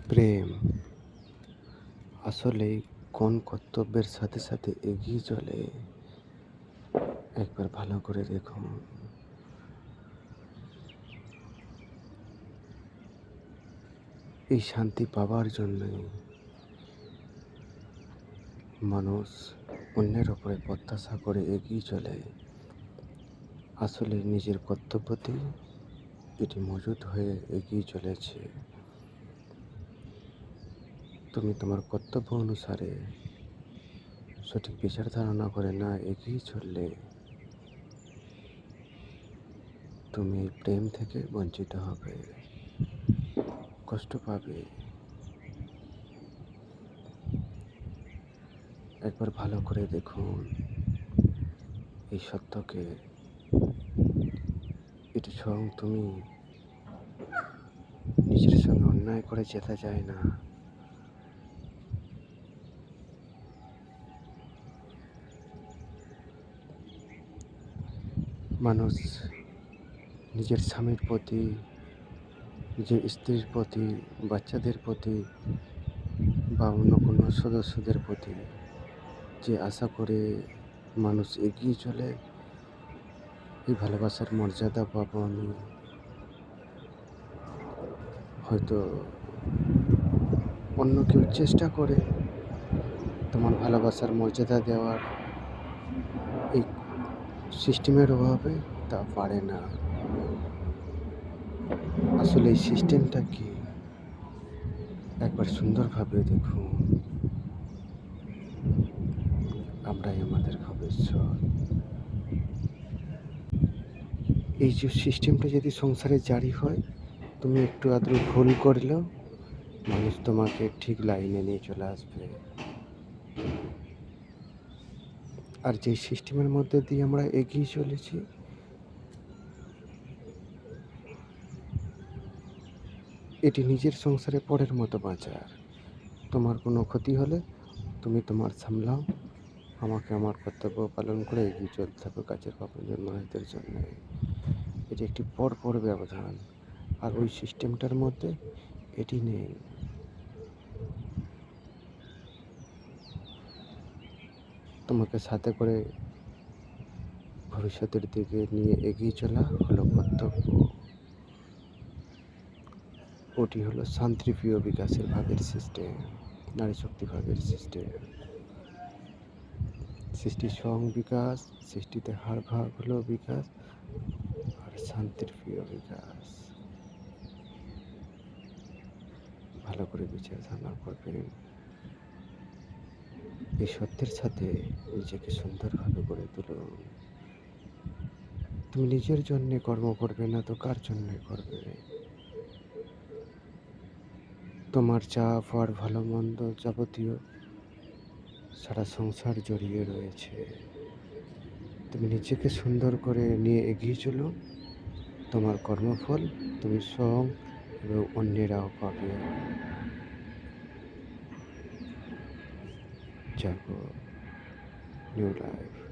প্রেম আসলেই কোন কর্তব্যের সাথে সাথে এগিয়ে চলে একবার ভালো করে দেখুন। এই শান্তি পাবার জন্যই মানুষ অন্যের ওপরে প্রত্যাশা করে এগিয়ে চলে। আসলে নিজের কর্তব্যতেই এটি মজুদ হয়ে এগিয়ে চলেছে। তুমি তোমার কর্তব্য অনুসারে সঠিক বিচার ধারণা করে না এগিয়ে চললে তুমি প্রেম থেকে বঞ্চিত হবে, কষ্ট পাবে। একবার ভালো করে দেখুন এই সত্যকে। এটি স্বয়ং তুমি নিজের সঙ্গে অন্যায় করে যেতে যায় না। মানুষ নিজের স্বামীর প্রতি, নিজের স্ত্রীর প্রতি, বাচ্চাদের প্রতি বা অন্য কোনো সদস্যদের প্রতি যে আশা করে মানুষ এগিয়ে চলে, এই ভালোবাসার মর্যাদা পাবো আমি। হয়তো অন্য কেউ চেষ্টা করে তোমার ভালোবাসার মর্যাদা দেওয়ার, এই সিস্টেমের অভাবে তা পারে না। আসলে এই সিস্টেমটা কি একবার সুন্দরভাবে দেখুন। আমরাই আমাদের ভবিষ্যৎ। এই যে সিস্টেমটা যদি সংসারে জারি হয়, তুমি একটু আধটু ভুল করলেও মানুষ তোমাকে ঠিক লাইনে নিয়ে চলে আসবে। আর যে সিস্টেমের মধ্যে দিয়ে আমরা এগিয়ে চলেছি, এটি নিজের সংসারে পরের মতো বাঁচার। তোমার কোনো ক্ষতি হলে তুমি তোমার সামলাও, আমাকে আমার কর্তব্য পালন করে এগিয়ে চলতে হবে কাছের আপনজন মানুষদের জন্য। এটি একটি পরপর ব্যবধান। আর ওই সিস্টেমটার মধ্যে এটি নেই। তোমাকে সাথে করে ভবিষ্যতের দিকে নিয়ে এগিয়ে চলা হলো কর্তব্য। ওটি হলো শান্তিপ্রিয় বিকাশের ভাগের সিস্টেম, নারী শক্তি ভাগের সিস্টেম। সৃষ্টির স্বয়ং বিকাশ, সৃষ্টিতে হার ভাগ হলো বিকাশ, আর শান্তির প্রিয় বিকাশ। ভালো করে বিচার ধারণা করবেন। এই সত্যের সাথে নিজেকে সুন্দরভাবে গড়ে তুলুন। তুমি নিজের জন্যে কর্ম করবে না তো কার জন্যে করবে? তোমার চাপ আর ভালো মন্দ যাবতীয় সারা সংসার জড়িয়ে রয়েছে। তুমি নিজেকে সুন্দর করে নিয়ে এগিয়ে চলো, তোমার কর্মফল তুমি স্বয়ং এবং অন্যেরাও পাবে। জাগো, নিউ লাইফ।